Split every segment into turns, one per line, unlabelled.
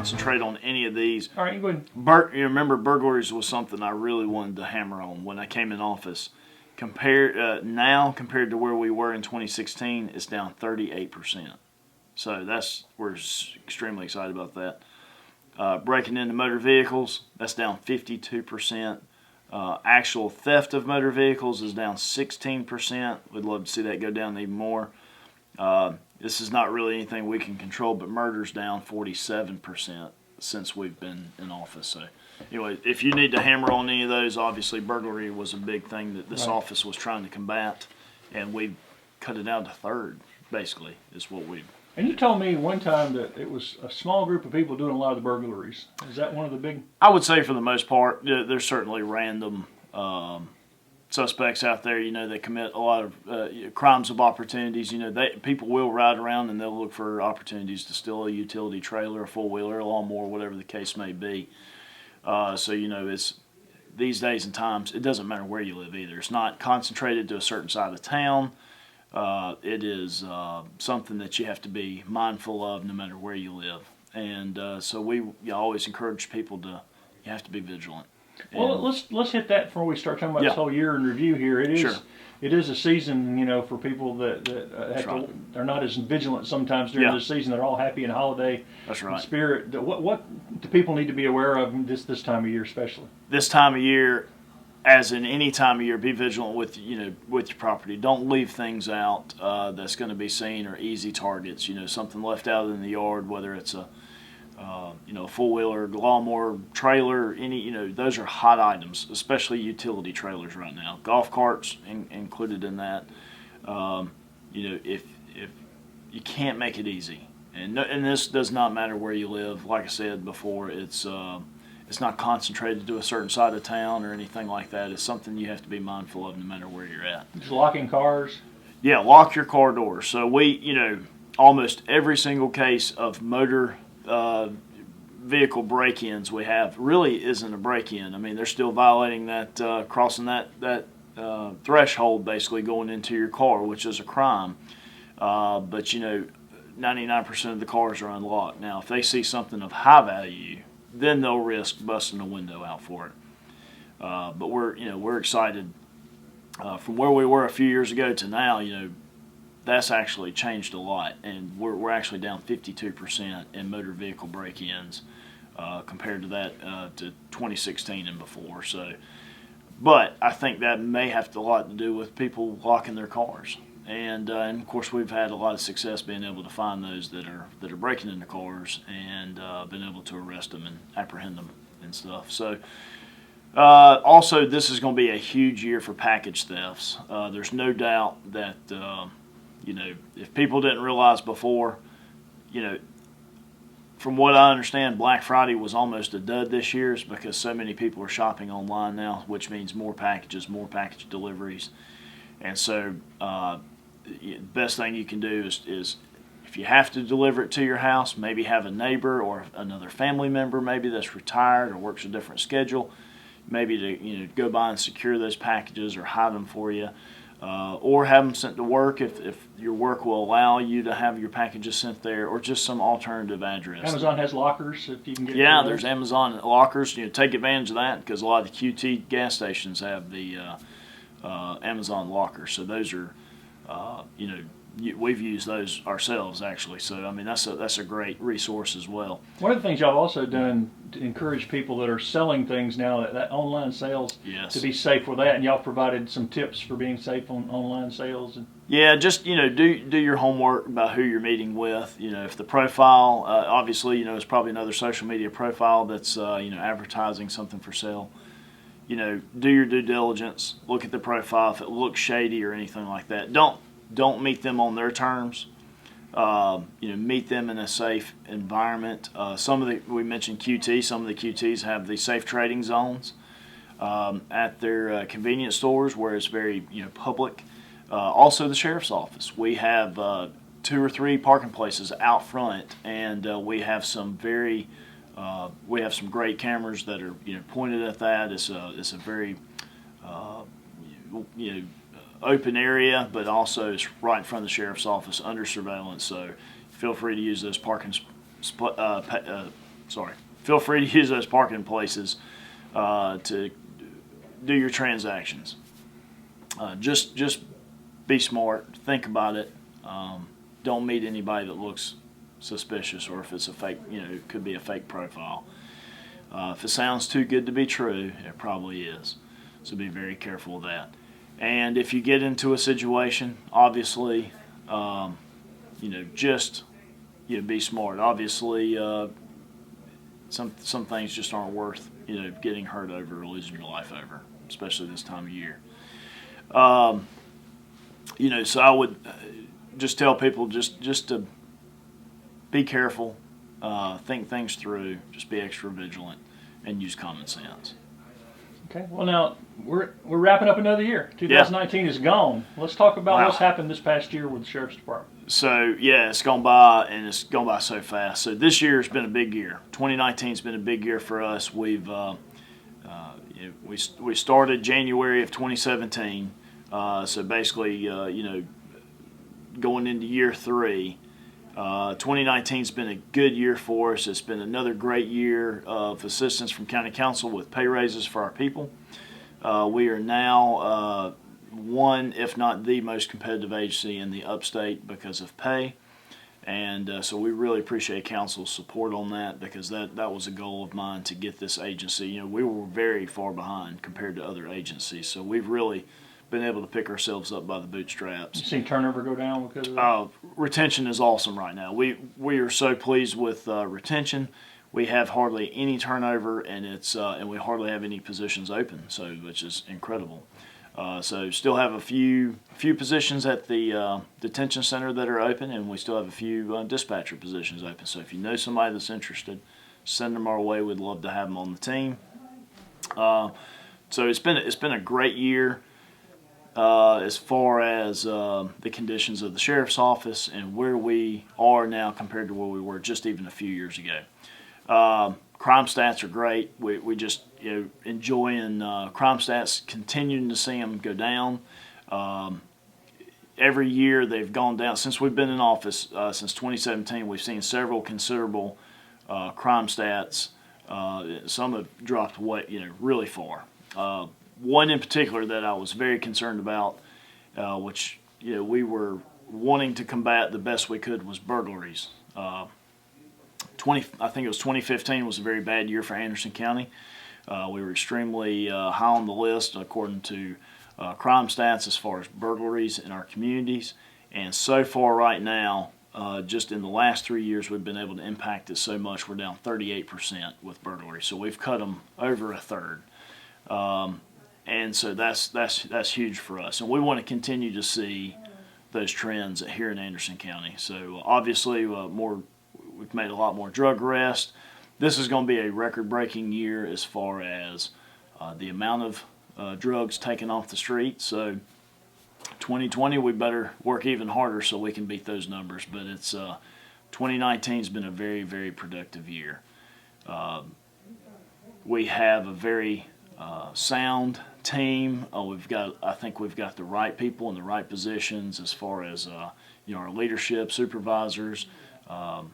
concentrate on any of these.
All right, go ahead.
You remember burglaries was something I really wanted to hammer on when I came in office. Now compared to where we were in 2016, it's down 38%. So we're extremely excited about that. Breaking into motor vehicles, that's down 52%. Actual theft of motor vehicles is down 16%. We'd love to see that go down even more. This is not really anything we can control, but murder's down 47% since we've been in office. So anyway, if you need to hammer on any of those, obviously burglary was a big thing that this office was trying to combat, and we cut it down to third, basically, is what we.
And you told me one time that it was a small group of people doing a lot of the burglaries. Is that one of the big?
I would say for the most part, there's certainly random suspects out there. They commit a lot of crimes of opportunities. People will ride around and they'll look for opportunities to steal a utility trailer, a four-wheeler, a lawnmower, whatever the case may be. It's these days and times, it doesn't matter where you live either. It's not concentrated to a certain side of town. It is something that you have to be mindful of no matter where you live. And so we always encourage people you have to be vigilant.
Well, let's hit that before we start talking about this whole year in review here. It is a season, for people that they're not as vigilant sometimes during the season. They're all happy and holiday spirit. What do people need to be aware of this time of year, especially?
This time of year, as in any time of year, be vigilant with your property. Don't leave things out that's going to be seen or easy targets. Something left out in the yard, whether it's a four-wheeler, lawnmower, trailer, those are hot items, especially utility trailers right now. Golf carts included in that. If you can't make it easy, and this does not matter where you live. Like I said before, it's not concentrated to a certain side of town or anything like that. It's something you have to be mindful of no matter where you're at.
Just locking cars?
Yeah, lock your car doors. So almost every single case of motor vehicle break-ins we have really isn't a break-in. I mean, they're still violating that, crossing that threshold, basically going into your car, which is a crime. But 99% of the cars are unlocked. Now, if they see something of high value, then they'll risk busting a window out for it. But we're excited from where we were a few years ago to now. That's actually changed a lot, and we're actually down 52% in motor vehicle break-ins compared to that to 2016 and before. But I think that may have a lot to do with people locking their cars, and of course we've had a lot of success being able to find those that are breaking into cars and been able to arrest them and apprehend them and stuff. So. Also, this is going to be a huge year for package thefts. There's no doubt that. If people didn't realize before, from what I understand, Black Friday was almost a dud this year is because so many people are shopping online now, which means more packages, more package deliveries. And so the best thing you can do is if you have to deliver it to your house, maybe have a neighbor or another family member maybe that's retired or works a different schedule, maybe to go by and secure those packages or hide them for you. Or have them sent to work if your work will allow you to have your packages sent there, or just some alternative address.
Amazon has lockers if you can get.
Yeah, there's Amazon lockers. Take advantage of that because a lot of the QT gas stations have the Amazon lockers. So those are, we've used those ourselves actually. So I mean that's a great resource as well.
One of the things y'all have also done to encourage people that are selling things now that online sales to be safe with that, and y'all provided some tips for being safe on online sales.
Yeah, just do your homework about who you're meeting with. If the profile obviously is probably another social media profile that's advertising something for sale. Do your due diligence. Look at the profile. If it looks shady or anything like that, don't meet them on their terms. Meet them in a safe environment. We mentioned QT. Some of the QTs have the safe trading zones at their convenience stores where it's very public. Also, the sheriff's office. We have 2 or 3 parking places out front, and we have some great cameras that are pointed at that. It's a very open area, but also it's right in front of the sheriff's office under surveillance. So feel free to use those parking Feel free to use those parking places to do your transactions. Just be smart. Think about it. Don't meet anybody that looks suspicious, or if it's a fake, it could be a fake profile. If it sounds too good to be true, it probably is. So be very careful of that. And if you get into a situation, obviously, just be smart. Obviously, some things just aren't worth getting hurt over or losing your life over, especially this time of year. So I would just tell people just to be careful, think things through, just be extra vigilant, and use common sense.
Okay. Well, now we're wrapping up another year. 2019 is gone. Let's talk about what's happened this past year with the Sheriff's Department. So
it's gone by, and it's gone by so fast. So this year has been a big year. 2019 has been a big year for us. We started January of 2017. So basically, going into year 3. 2019's been a good year for us. It's been another great year of assistance from County Council with pay raises for our people. We are now one, if not the most competitive agency in the upstate because of pay. And so we really appreciate Council's support on that, because that was a goal of mine to get this agency. We were very far behind compared to other agencies. So we've really been able to pick ourselves up by the bootstraps.
You seen turnover go down because of that?
Retention is awesome right now. We are so pleased with retention. We have hardly any turnover, and and we hardly have any positions open, which is incredible. So still have a few positions at the detention center that are open, and we still have a few dispatcher positions open. So if you know somebody that's interested, send them our way. We'd love to have them on the team. So it's been a great year. As far as the conditions of the sheriff's office and where we are now compared to where we were just even a few years ago. Crime stats are great. We just enjoying crime stats, continuing to see them go down. Every year they've gone down since we've been in office. Since 2017, we've seen several considerable crime stats. Some have dropped away, really far. One in particular that I was very concerned about, which we were wanting to combat the best we could, was burglaries. I think it was 2015 was a very bad year for Anderson County. We were extremely high on the list according to crime stats as far as burglaries in our communities. And so far right now, just in the last 3 years, we've been able to impact it so much. We're down 38% with burglaries. So we've cut them over a third. And so that's huge for us, and we want to continue to see those trends here in Anderson County. So obviously, we've made a lot more drug arrests. This is going to be a record-breaking year as far as the amount of drugs taken off the street. So 2020, we better work even harder so we can beat those numbers. But 2019 has been a very, very productive year. We have a very sound team. I think we've got the right people in the right positions as far as our leadership, supervisors, our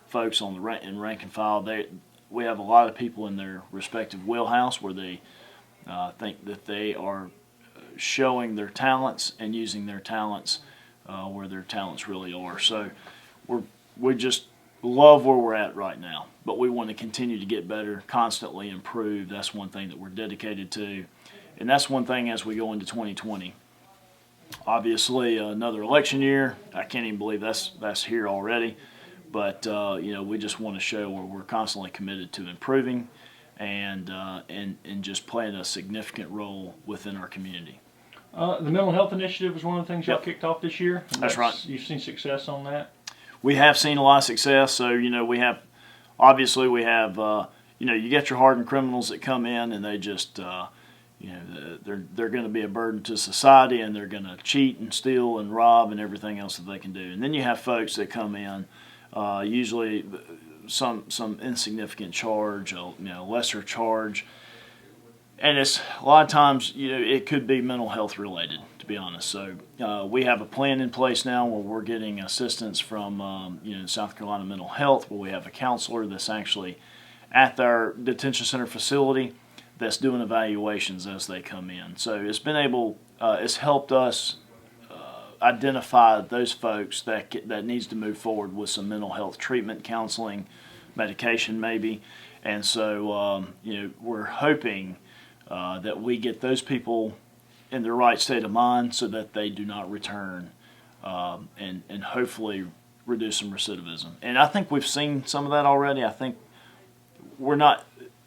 folks on in rank and file. We have a lot of people in their respective wheelhouse where they think that they are showing their talents and using their talents where their talents really are. So we just love where we're at right now, but we want to continue to get better, constantly improve. That's one thing that we're dedicated to, and that's one thing as we go into 2020. Obviously, another election year. I can't even believe that's here already, but we just want to show where we're constantly committed to improving and just playing a significant role within our community.
The mental health initiative was one of the things y'all kicked off this year.
That's right.
You've seen success on that?
We have seen a lot of success. So, we have you get your hardened criminals that come in and they just, they're going to be a burden to society, and they're going to cheat and steal and rob and everything else that they can do. And then you have folks that come in, usually some insignificant charge, lesser charge. And it's a lot of times, it could be mental health related, be honest. So we have a plan in place now where we're getting assistance from South Carolina Mental Health, where we have a counselor that's actually at our detention center facility that's doing evaluations as they come in. So it's helped us identify those folks that needs to move forward with some mental health treatment, counseling, medication maybe. And so we're hoping that we get those people in the right state of mind so that they do not return, and hopefully reduce some recidivism. And I think we've seen some of that already. I think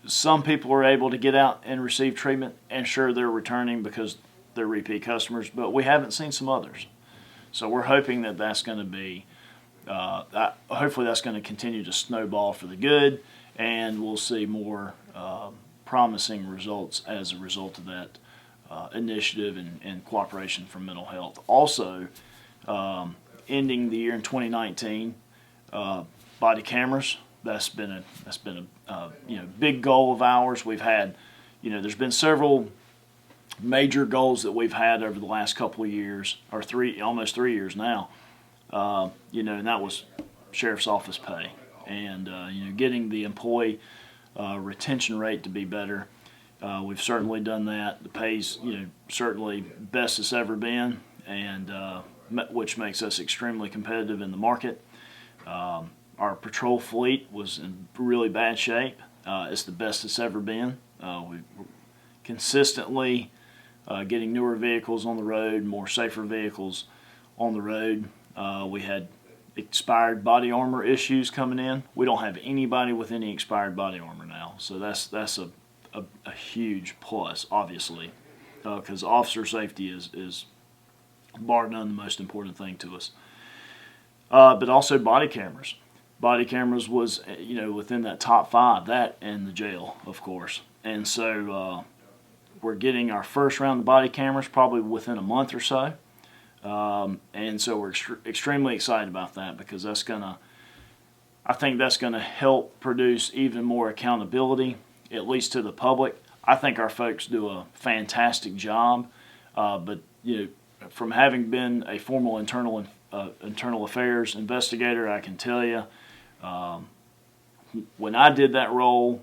some people are able to get out and receive treatment, and sure, they're returning because they're repeat customers, but we haven't seen some others. So we're hoping that that's going to be, hopefully that's going to continue to snowball for the good, and we'll see more promising results as a result of that initiative and cooperation from mental health. Also, ending the year in 2019, body cameras. That's been a big goal of ours. We've had, there's been several major goals that we've had over the last couple of years, or almost 3 years now. And that was sheriff's office pay, and getting the employee retention rate to be better. We've certainly done that. The pay's certainly best it's ever been, and which makes us extremely competitive in the market. Our patrol fleet was in really bad shape. It's the best it's ever been. We're consistently getting newer vehicles on the road, more safer vehicles on the road. We had expired body armor issues coming in. We don't have anybody with any expired body armor now, so that's a huge plus, obviously, because officer safety is bar none the most important thing to us. But also body cameras. Body cameras was within that top 5, that and the jail, of course. And so we're getting our first round of body cameras probably within a month or so. And so we're extremely excited about that, because I think that's gonna help produce even more accountability, at least to the public. I think our folks do a fantastic job, but from having been a formal internal affairs investigator, I can tell you, when I did that role,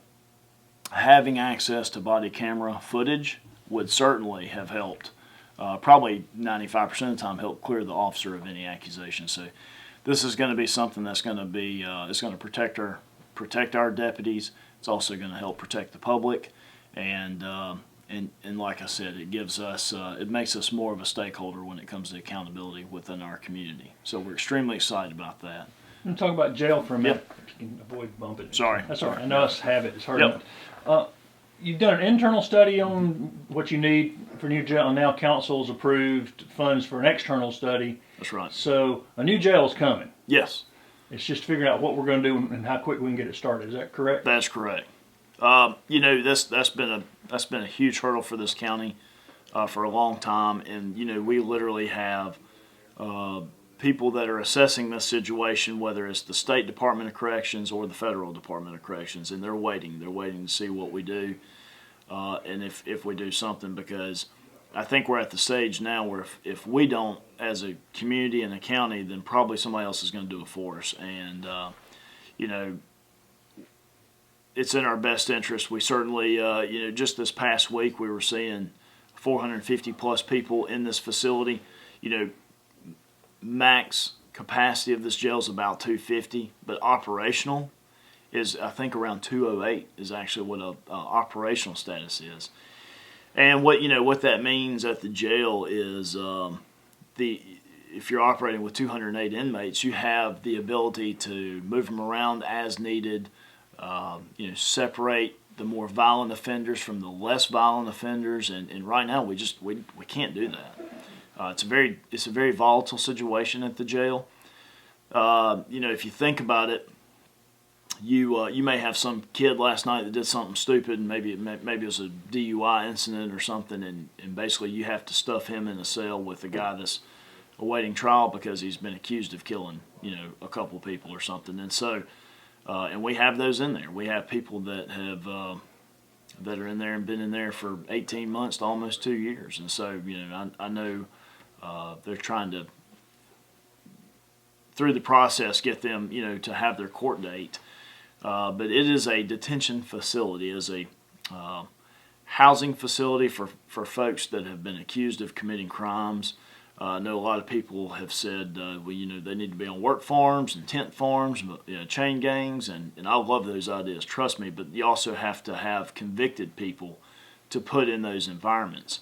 having access to body camera footage would certainly have helped. Probably 95% of the time, help clear the officer of any accusation. So this is going to be something that's going to be it's going to protect our deputies. It's also going to help protect the public, and like I said, it makes us more of a stakeholder when it comes to accountability within our community. So we're extremely excited about that.
I'm going to talk about jail for a minute. Yep. If you can avoid bumping.
Sorry.
That's all right. I know it's habit. It's hard.
Yep.
You've done an internal study on what you need for new jail, and now council's approved funds for an external study.
That's right.
So a new jail is coming.
Yes.
It's just figuring out what we're going to do and how quick we can get it started. Is that correct?
That's correct. That's been a huge hurdle for this county for a long time, and we literally have people that are assessing this situation, whether it's the State Department of Corrections or the Federal Department of Corrections, and they're waiting to see what we do, and if we do something, because I think we're at the stage now where if we don't, as a community and a county, then probably somebody else is going to do it for us, and it's in our best interest. We certainly, just this past week we were seeing 450 plus people in this facility. Max capacity of this jail is about 250, but operational is, I think, around 208 is actually what a operational status is. And what that means at the jail is if you're operating with 208 inmates, you have the ability to move them around as needed. Separate the more violent offenders from the less violent offenders, and right now we can't do that. It's a very volatile situation at the jail. If you think about it, you may have some kid last night that did something stupid, and maybe it was a DUI incident or something, and basically you have to stuff him in a cell with a guy that's awaiting trial because he's been accused of killing a couple people or something, and so. And we have those in there. We have people that that are in there and been in there for 18 months to almost 2 years. And so, I know they're trying to, through the process, get them, to have their court date. But it is a detention facility, it is a housing facility for folks that have been accused of committing crimes. I know a lot of people have said, they need to be on work farms and tent farms, chain gangs, and I love those ideas, trust me, but you also have to have convicted people to put in those environments.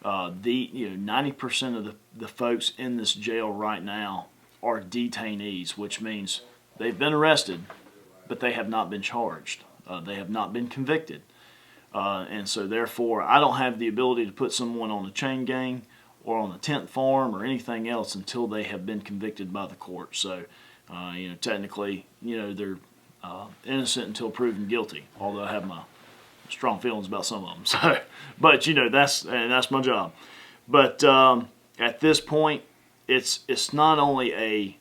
90% of the folks in this jail right now are detainees, which means they've been arrested, but they have not been charged. They have not been convicted. And so therefore, I don't have the ability to put someone on a chain gang or on a tent farm or anything else until they have been convicted by the court. So, technically, they're innocent until proven guilty, although I have my strong feelings about some of them. So, but, that's my job. But at this point, it's not only a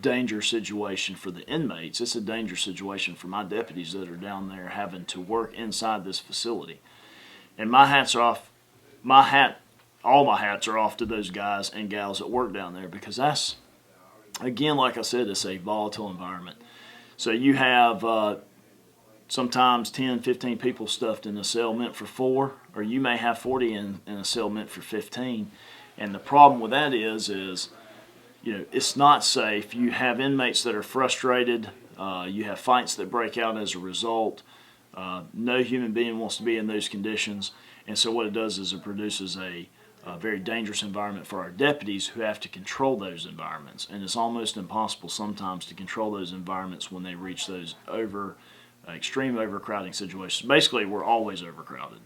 dangerous situation for the inmates, it's a dangerous situation for my deputies that are down there having to work inside this facility. And my hats are off. All my hats are off to those guys and gals that work down there, because that's, again, like I said, it's a volatile environment. So you have sometimes 10, 15 people stuffed in a cell meant for 4, or you may have 40 in a cell meant for 15. And the problem with that is it's not safe. You have inmates that are frustrated. You have fights that break out as a result. No human being wants to be in those conditions. And so what it does is it produces a very dangerous environment for our deputies who have to control those environments. And it's almost impossible sometimes to control those environments when they reach those extreme overcrowding situations. Basically, we're always overcrowded.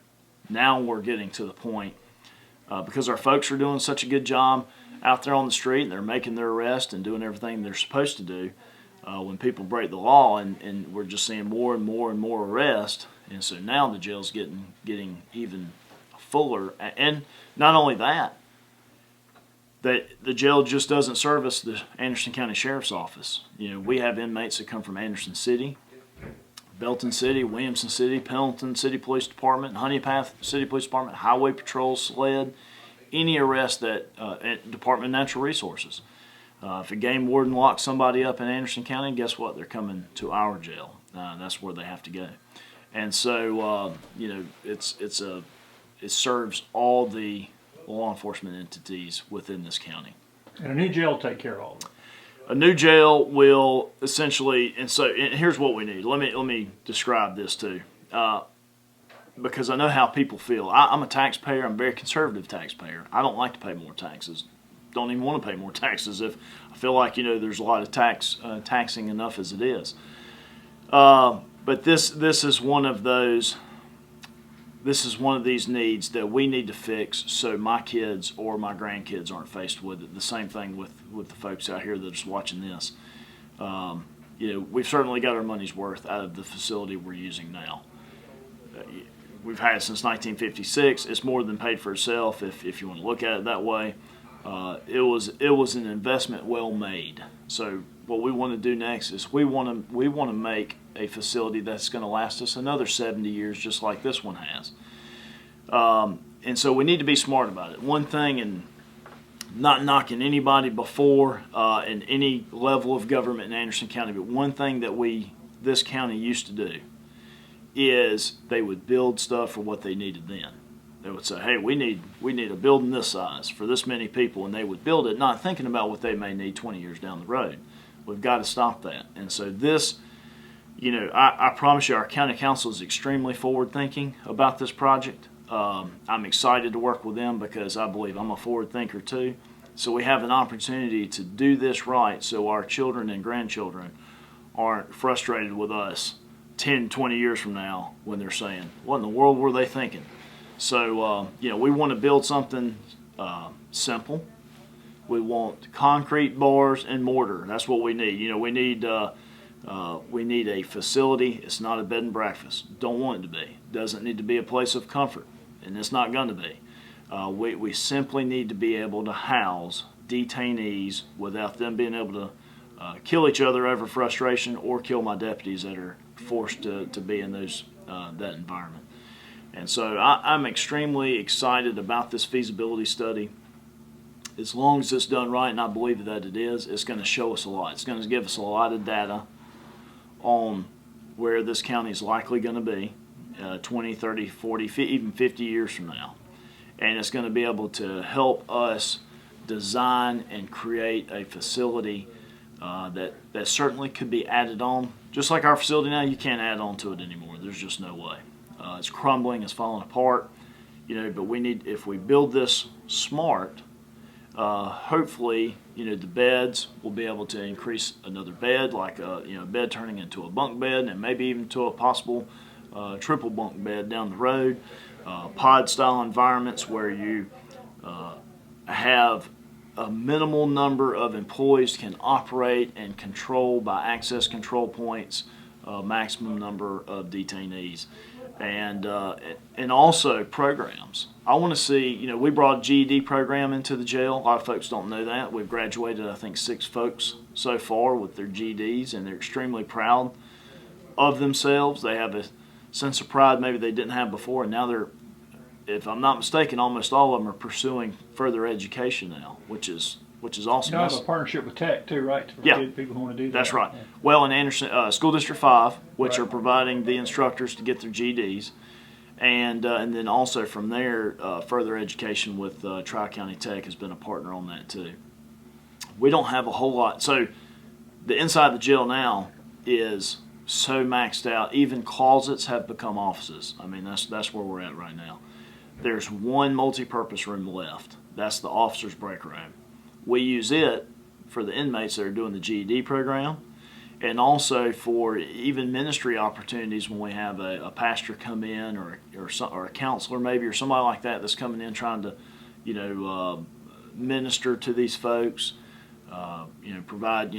Now we're getting to the point, because our folks are doing such a good job out there on the street, and they're making their arrest and doing everything they're supposed to do when people break the law, and we're just seeing more and more and more arrests. And so now the jail's getting even fuller. And not only that the jail just doesn't service the Anderson County Sheriff's Office. We have inmates that come from Anderson City, Belton City, Williamson City, Pendleton City Police Department, Honeypath City Police Department, Highway Patrol, SLED, any arrest that Department of Natural Resources. If a game warden locks somebody up in Anderson County, guess what? They're coming to our jail. That's where they have to go. And so, it serves all the law enforcement entities within this county.
And a new jail will take care of all of it.
A new jail will essentially, and here's what we need. Let me describe this too, because I know how people feel. I'm a taxpayer. I'm a very conservative taxpayer. I don't like to pay more taxes. Don't even want to pay more taxes if I feel like there's a lot of taxing enough as it is. But this is one of those. This is one of these needs that we need to fix so my kids or my grandkids aren't faced with it. The same thing with the folks out here that are just watching this. We've certainly got our money's worth out of the facility we're using now. We've had it since 1956. It's more than paid for itself if you want to look at it that way. It was an investment well made. So what we want to do next is we want to make a facility that's going to last us another 70 years, just like this one has. And so we need to be smart about it. One thing, and not knocking anybody before in any level of government in Anderson County, but one thing that this county used to do is they would build stuff for what they needed then. They would say, hey, we need a building this size for this many people, and they would build it not thinking about what they may need 20 years down the road. We've got to stop that. And so this, I promise you our county council is extremely forward thinking about this project. I'm excited to work with them because I believe I'm a forward thinker too. So we have an opportunity to do this right so our children and grandchildren aren't frustrated with us 10, 20 years from now when they're saying, what in the world were they thinking? So, we want to build something simple. We want concrete bars and mortar. That's what we need. We need a facility. It's not a bed and breakfast. Don't want it to be. Doesn't need to be a place of comfort, and it's not going to be. We simply need to be able to house detainees without them being able to kill each other over frustration or kill my deputies that are forced to be in that environment. And so I'm extremely excited about this feasibility study. as long as it's done right, and I believe that it is, it's going to show us a lot. It's going to give us a lot of data on where this county is likely going to be 20, 30, 40, even 50 years from now. And it's going to be able to help us design and create a facility that certainly could be added on. Just like our facility now, you can't add on to it anymore. There's just no way. It's crumbling, it's falling apart. But we need, if we build this smart, hopefully, the beds will be able to increase another bed, like a bed turning into a bunk bed, and maybe even to a possible triple bunk bed down the road. Pod style environments where you have a minimal number of employees can operate and control by access control points, maximum number of detainees, and also programs. I want to see, we brought a GED program into the jail. A lot of folks don't know that. We've graduated, I think, 6 folks so far with their GEDs, and they're extremely proud of themselves. They have a sense of pride maybe they didn't have before, and now they're, if I'm not mistaken, almost all of them are pursuing further education now, which is awesome.
You have a partnership with Tech too, right? For people who want to do that.
That's right.
Yeah.
Well, in Anderson, School District 5, which are providing the instructors to get their GEDs, and then also from there, further education with Tri-County Tech has been a partner on that too. We don't have a whole lot. So the inside of the jail now is so maxed out. Even closets have become offices. I mean, that's where we're at right now. There's one multi-purpose room left. That's the officer's break room. We use it for the inmates that are doing the GED program, and also for even ministry opportunities when we have a pastor come in or a counselor maybe, or somebody like that that's coming in trying to minister to these folks, provide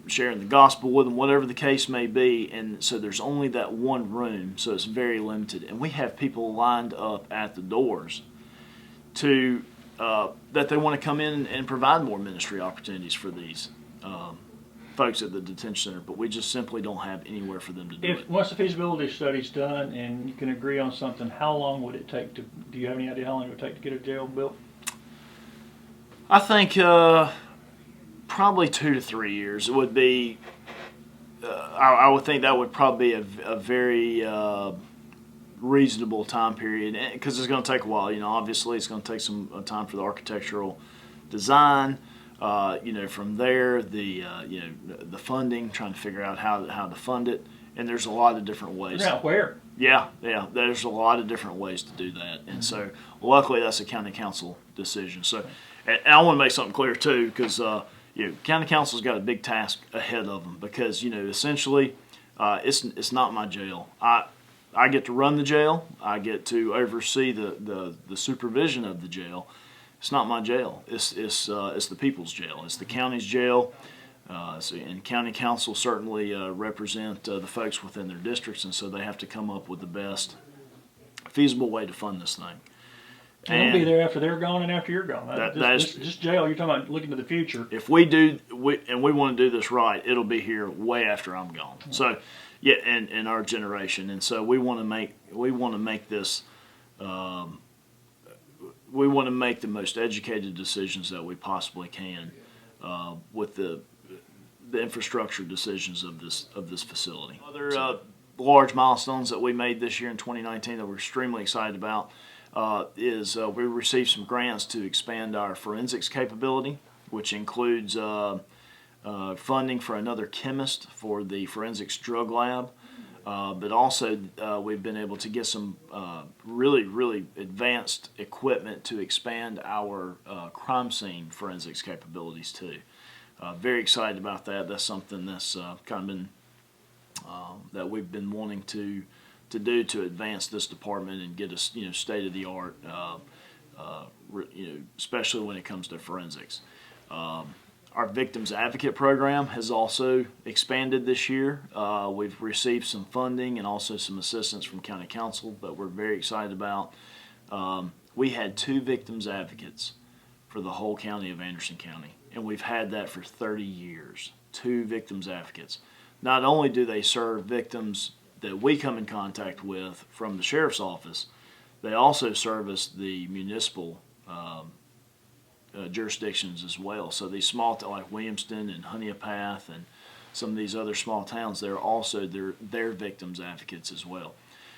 sharing the gospel with them, whatever the case may be. And so there's only that one room, so it's very limited. And we have people lined up at the doors to that they want to come in and provide more ministry opportunities for these folks at the detention center, but we just simply don't have anywhere for them to do it.
Once the feasibility study's done and you can agree on something, how long would it take to, do you have any idea how long it would take to get a jail built?
I think probably 2 to 3 years. It would be, I would think that would probably be a very reasonable time period, because it's going to take a while. Obviously it's going to take some time for the architectural design. From there, the funding, trying to figure out how to fund it, and there's a lot of different ways.
Now, where?
Yeah, there's a lot of different ways to do that, and so luckily that's a county council decision. So, and I want to make something clear too, because county council's got a big task ahead of them, because essentially it's not my jail. I get to run the jail. I get to oversee the supervision of the jail. It's not my jail. It's the people's jail. It's the county's jail. And county council certainly represent the folks within their districts, and so they have to come up with the best feasible way to fund this thing.
And they'll be there after they're gone and after you're gone. This jail, you're talking about looking to the future.
If we do, and we want to do this right, it'll be here way after I'm gone. So, yeah, and our generation, and so we want to make this. We want to make the most educated decisions that we possibly can with the infrastructure decisions of this facility. Other large milestones that we made this year in 2019 that we're extremely excited about is we received some grants to expand our forensics capability, which includes funding for another chemist for the forensics drug lab. But also we've been able to get some really, really advanced equipment to expand our crime scene forensics capabilities too. Very excited about that. That's something that's kind of been that we've been wanting to do to advance this department and get us state of the art, especially when it comes to forensics. Our Victims Advocate program has also expanded this year. We've received some funding and also some assistance from County Council that we're very excited about. We had 2 Victims Advocates for the whole county of Anderson County, and we've had that for 30 years. 2 Victims Advocates. Not only do they serve victims that we come in contact with from the Sheriff's Office, they also service the municipal jurisdictions as well. So these small like Williamston and Honeypath and some of these other small towns, they're also their victims advocates as well.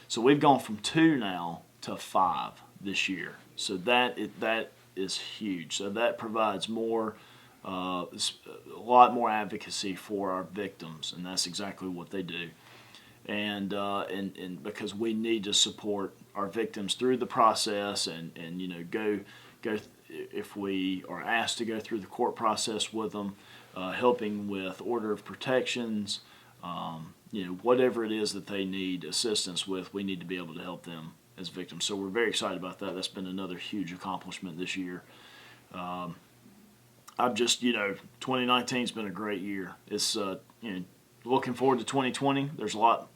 So we've gone from 2 now to 5 this year. So that is huge. So that provides more, a lot more advocacy for our victims, and that's exactly what they do. And because we need to support our victims through the process, and go if we are asked to go through the court process with them, helping with order of protections, whatever it is that they need assistance with, we need to be able to help them as victims. So we're very excited about that. That's been another huge accomplishment this year. I've just 2019's been a great year. It's looking forward to 2020. There's a lot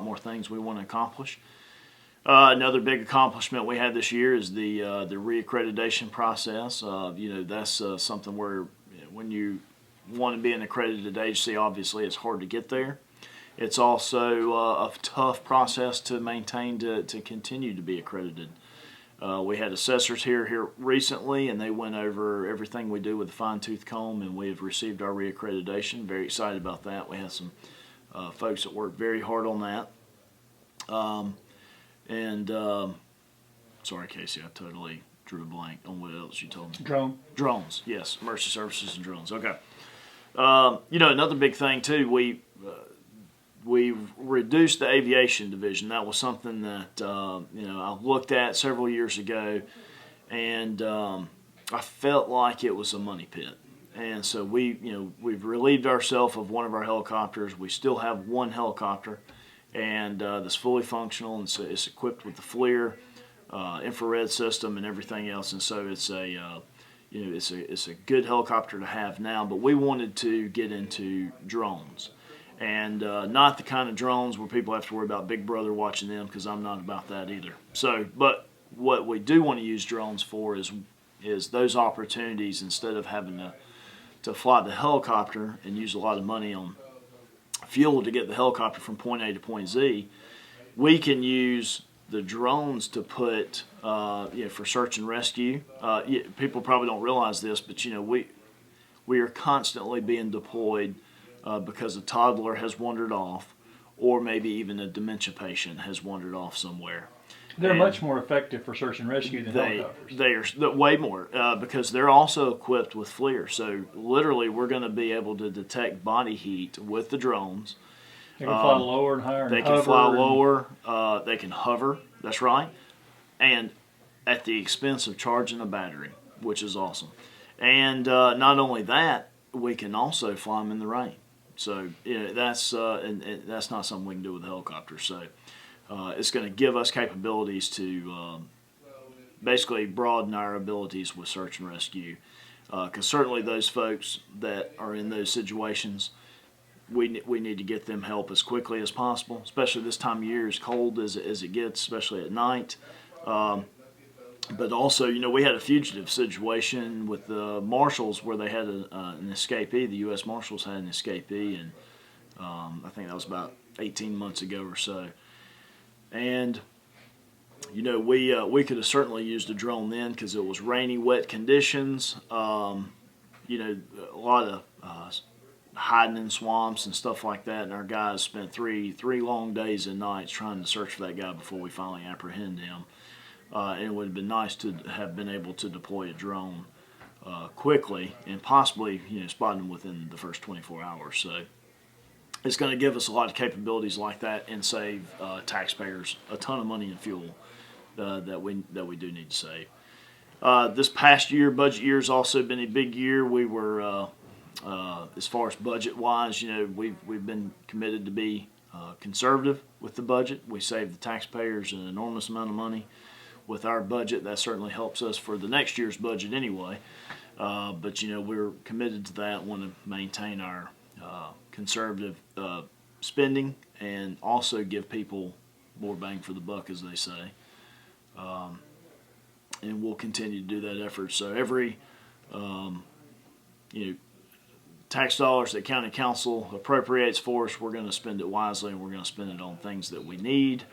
more things we want to accomplish. Another big accomplishment we had this year is the reaccreditation process. That's something where when you want to be an accredited agency, obviously it's hard to get there. It's also a tough process to maintain to continue to be accredited. We had assessors here recently, and they went over everything we do with a fine-tooth comb, and we have received our reaccreditation. Very excited about that. We had some folks that worked very hard on that. Sorry, Casey, I totally drew a blank on what else you told me. Drones, yes, emergency services and drones. Okay. Another big thing too, we reduced the Aviation Division. That was something that I looked at several years ago, and I felt like it was a money pit. And so we've relieved ourselves of one of our helicopters. We still have one helicopter, and that's fully functional, and so it's equipped with the FLIR infrared system and everything else. And so it's a good helicopter to have now. But we wanted to get into drones. And not the kind of drones where people have to worry about Big Brother watching them, because I'm not about that either. So, but what we do want to use drones for is those opportunities. Instead of having to fly the helicopter and use a lot of money on fuel to get the helicopter from point A to point Z, we can use the drones to put for search and rescue. People probably don't realize this, but we are constantly being deployed. Because a toddler has wandered off, or maybe even a dementia patient has wandered off somewhere.
They're much more effective for search and rescue than helicopters.
They are way more because they're also equipped with FLIR. So literally, we're going to be able to detect body heat with the drones.
They can fly lower and higher.
They can fly lower. They can hover. That's right, and at the expense of charging a battery, which is awesome. And not only that, we can also fly them in the rain. So that's not something we can do with a helicopter. So it's going to give us capabilities to basically broaden our abilities with search and rescue. Because certainly those folks that are in those situations, we need to get them help as quickly as possible. Especially this time of year, as cold as it gets, especially at night. But also, we had a fugitive situation with the Marshals where they had an escapee. The U.S. Marshals had an escapee, and I think that was about 18 months ago or so. And, we could have certainly used a drone then because it was rainy, wet conditions. A lot of hiding in swamps and stuff like that. And our guys spent three long days and nights trying to search for that guy before we finally apprehend him. And it would have been nice to have been able to deploy a drone quickly and possibly spot them within the first 24 hours. So it's going to give us a lot of capabilities like that and save taxpayers a ton of money in fuel that we do need to save. This past year, budget year, has also been a big year. We were as far as budget wise, we've been committed to be conservative with the budget. We save the taxpayers an enormous amount of money. With our budget, that certainly helps us for the next year's budget anyway. But we're committed to that. Want to maintain our conservative spending and also give people more bang for the buck, as they say. And we'll continue to do that effort. So every tax dollars that county council appropriates for us, we're going to spend it wisely, and we're going to spend it on things that we need.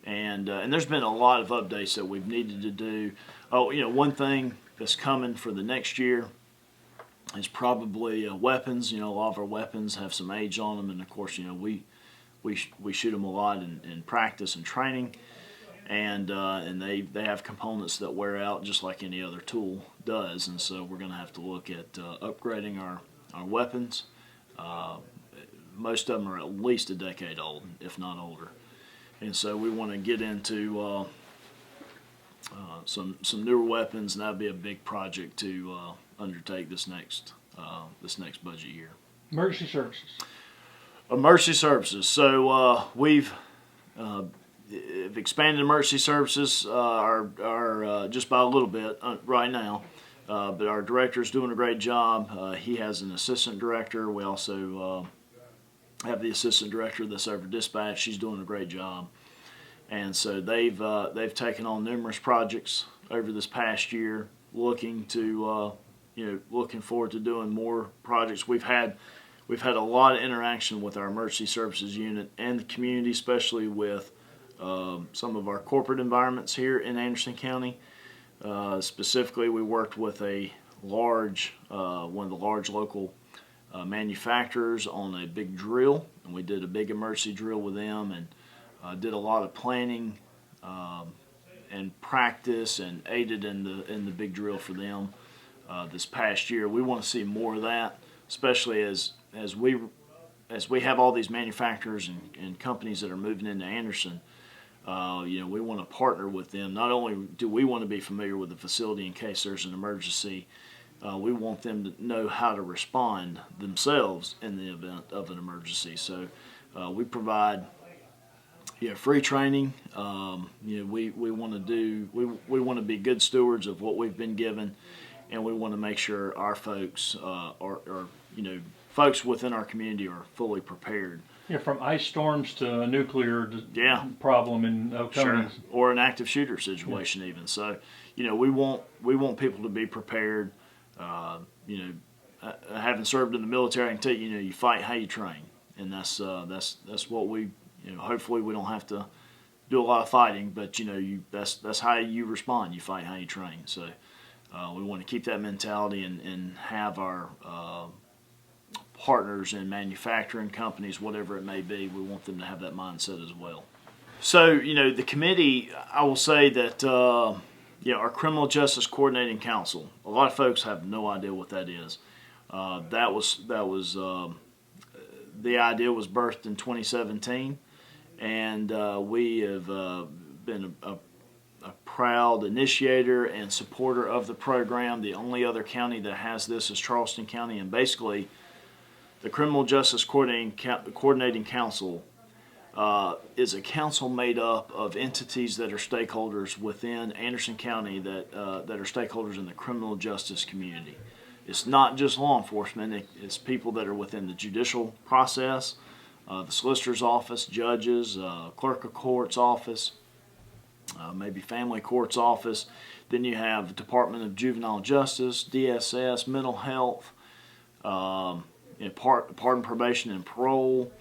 And there's been a lot of updates that we've needed to do. One thing that's coming for the next year is probably weapons. A lot of our weapons have some age on them, and of course, we shoot them a lot in practice and training, and they have components that wear out just like any other tool does, and so we're going to have to look at upgrading our weapons. Most of them are at least a decade old, if not older, and so we want to get into some newer weapons, and that'd be a big project to undertake this next budget year.
Emergency services.
Emergency services. So we've expanded emergency services our just by a little bit right now, but our director is doing a great job. He has an assistant director. We also have the assistant director that's over dispatch. She's doing a great job. And so they've taken on numerous projects over this past year, looking forward to doing more projects. We've had a lot of interaction with our emergency services unit and the community, especially with some of our corporate environments here in Anderson County. Specifically, we worked with one of the large local manufacturers on a big drill, and we did a big emergency drill with them, and did a lot of planning and practice, and aided in the big drill for them this past year. We want to see more of that, especially as we have all these manufacturers and companies that are moving into Anderson. We want to partner with them. Not only do we want to be familiar with the facility in case there's an emergency, we want them to know how to respond themselves in the event of an emergency. So we provide free training. We want to be good stewards of what we've been given, and we want to make sure our folks folks within our community are fully prepared.
Yeah, from ice storms to a nuclear problem in
sure, or an active shooter situation even. So, we want people to be prepared. Having served in the military, I can tell you, you fight how you train, and that's what we. Hopefully we don't have to do a lot of fighting, but that's how you respond. You fight how you train. So we want to keep that mentality and have our partners in manufacturing companies, whatever it may be, we want them to have that mindset as well. So the committee, I will say that our Criminal Justice Coordinating Council. A lot of folks have no idea what that is. That was the idea was birthed in 2017. And we have been a proud initiator and supporter of the program. The only other county that has this is Charleston County, and basically the Criminal Justice Coordinating Council is a council made up of entities that are stakeholders within Anderson County that are stakeholders in the criminal justice community. It's not just law enforcement, it's people that are within the judicial process, the solicitor's office, judges, clerk of court's office, maybe family court's office. Then you have Department of Juvenile Justice, DSS, mental health, pardon, probation, and parole.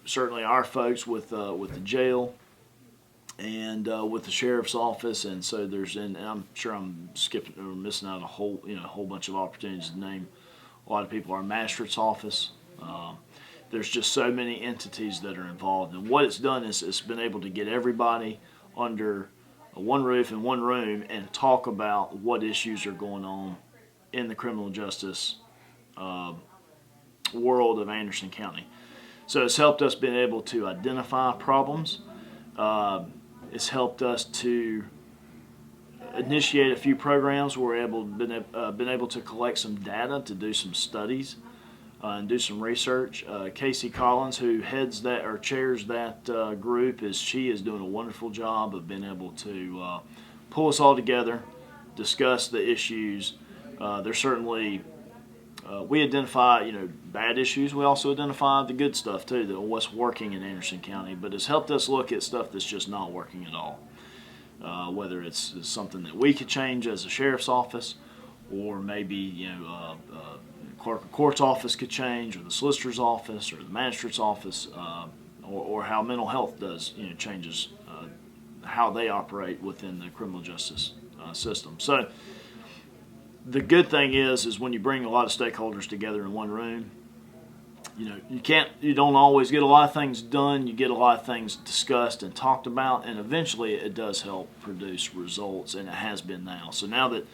Certainly our folks with the jail and with the sheriff's office. And so and I'm sure I'm skipping or missing out a whole bunch of opportunities to name a lot of people. Our magistrate's office. There's just so many entities that are involved, and what it's done is it's been able to get everybody under one roof in one room and talk about what issues are going on in the criminal justice world of Anderson County. So it's helped us being able to identify problems. It's helped us to initiate a few programs where we're been able to collect some data to do some studies. And do some research. Casey Collins, who heads that or chairs that group, she is doing a wonderful job of being able to pull us all together, discuss the issues. There's certainly we identify bad issues. We also identify the good stuff too, what's working in Anderson County. But it's helped us look at stuff that's just not working at all. Whether it's something that we could change as a sheriff's office, or maybe clerk of court's office could change, or the solicitor's office, or the magistrate's office, or how mental health changes how they operate within the criminal justice system. So the good thing is when you bring a lot of stakeholders together in one room, you don't always get a lot of things done. You get a lot of things discussed and talked about, and eventually it does help produce results, and it has been now. So now that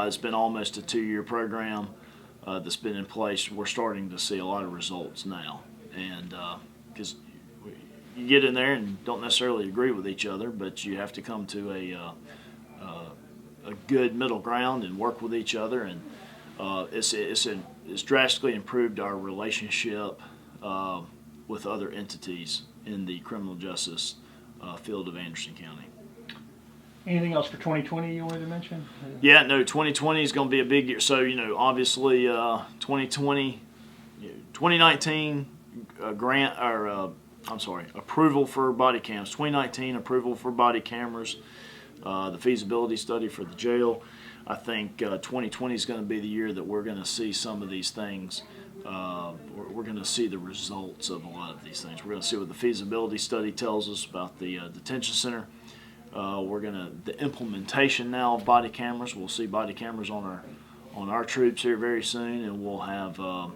it's been almost a 2-year program that's been in place, we're starting to see a lot of results now. And because you get in there and don't necessarily agree with each other, but you have to come to a good middle ground and work with each other, and it's drastically improved our relationship with other entities in the criminal justice field of Anderson County.
Anything else for 2020 you wanted to mention?
Yeah, no, 2020 is going to be a big year. So, obviously 2020, 2019 grant, or approval for body cams. 2019 approval for body cameras, the feasibility study for the jail. I think 2020 is going to be the year that we're going to see some of these things. We're going to see the results of a lot of these things. We're going to see what the feasibility study tells us about the detention center. The implementation now of body cameras. We'll see body cameras on our troops here very soon, and we'll have a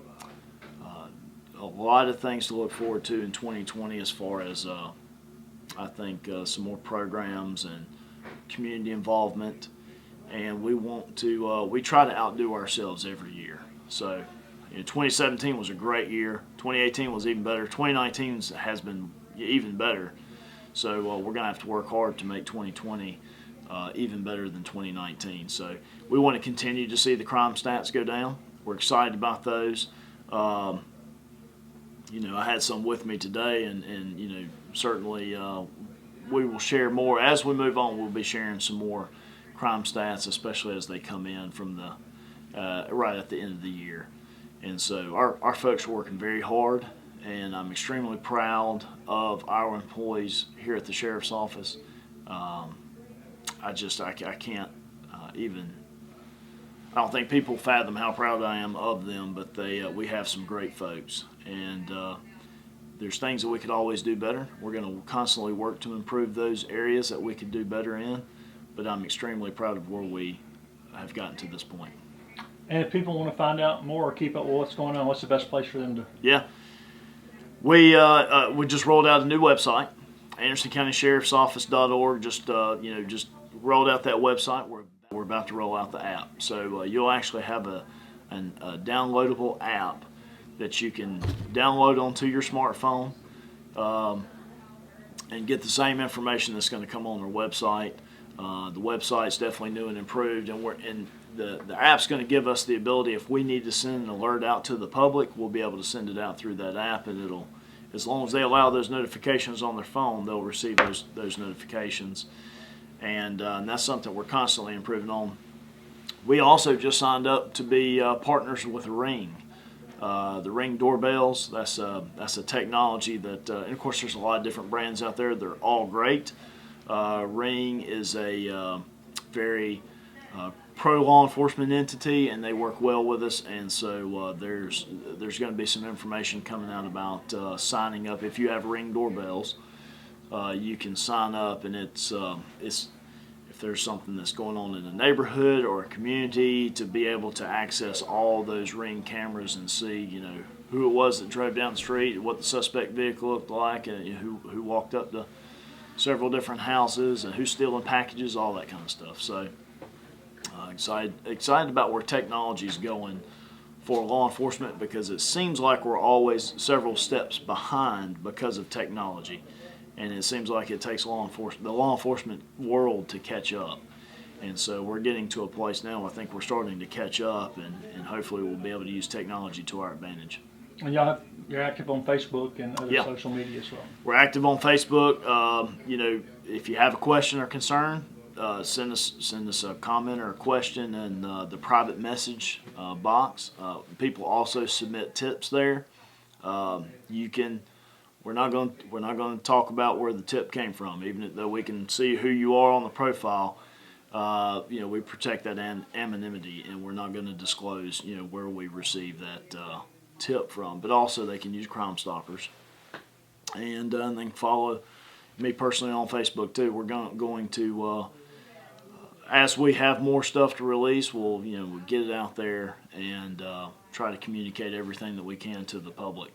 lot of things to look forward to in 2020 as far as I think some more programs and community involvement. And we try to outdo ourselves every year. So 2017 was a great year. 2018 was even better. 2019 has been even better. So we're going to have to work hard to make 2020 even better than 2019. So we want to continue to see the crime stats go down. We're excited about those. I had some with me today, and certainly we will share more. As we move on, we'll be sharing some more crime stats, especially as they come in from the right at the end of the year. And so our folks are working very hard, and I'm extremely proud of our employees here at the Sheriff's Office. I can't even, I don't think people fathom how proud I am of them, but we have some great folks, and there's things that we could always do better. We're going to constantly work to improve those areas that we could do better in, but I'm extremely proud of where we have gotten to this point.
And if people want to find out more or keep up with what's going on, what's the best place for them to?
Yeah. We just rolled out a new website, AndersonCountySheriff'sOffice.org. Just rolled out that website. We're about to roll out the app. So you'll actually have a downloadable app that you can download onto your smartphone and get the same information that's going to come on our website. The website's definitely new and improved, and the app's going to give us the ability, if we need to send an alert out to the public, we'll be able to send it out through that app, and it'll, as long as they allow those notifications on their phone, they'll receive those notifications, and that's something we're constantly improving on. We also just signed up to be partners with Ring. The Ring doorbells, that's a technology that, and of course there's a lot of different brands out there. They're all great. Ring is a very pro law enforcement entity, and they work well with us, and so there's going to be some information coming out about signing up. If you have Ring doorbells, you can sign up, and it's if there's something that's going on in a neighborhood or a community, to be able to access all those Ring cameras and see who it was that drove down the street, what the suspect vehicle looked like, and who walked up to several different houses, and who's stealing packages, all that kind of stuff. So excited about where technology is going for law enforcement, because it seems like we're always several steps behind because of technology, and it seems like it takes the law enforcement world to catch up. And so we're getting to a place now I think we're starting to catch up, and hopefully we'll be able to use technology to our advantage.
And you're active on Facebook and other social media as well.
We're active on Facebook. If you have a question or concern, send us a comment or a question in the private message box. People also submit tips there. We're not going to talk about where the tip came from, even though we can see who you are on the profile. We protect that anonymity, and we're not going to disclose where we received that tip from. But also they can use Crime Stoppers, and they can follow me personally on Facebook too. We're going to as we have more stuff to release, we'll get it out there and try to communicate everything that we can to the public.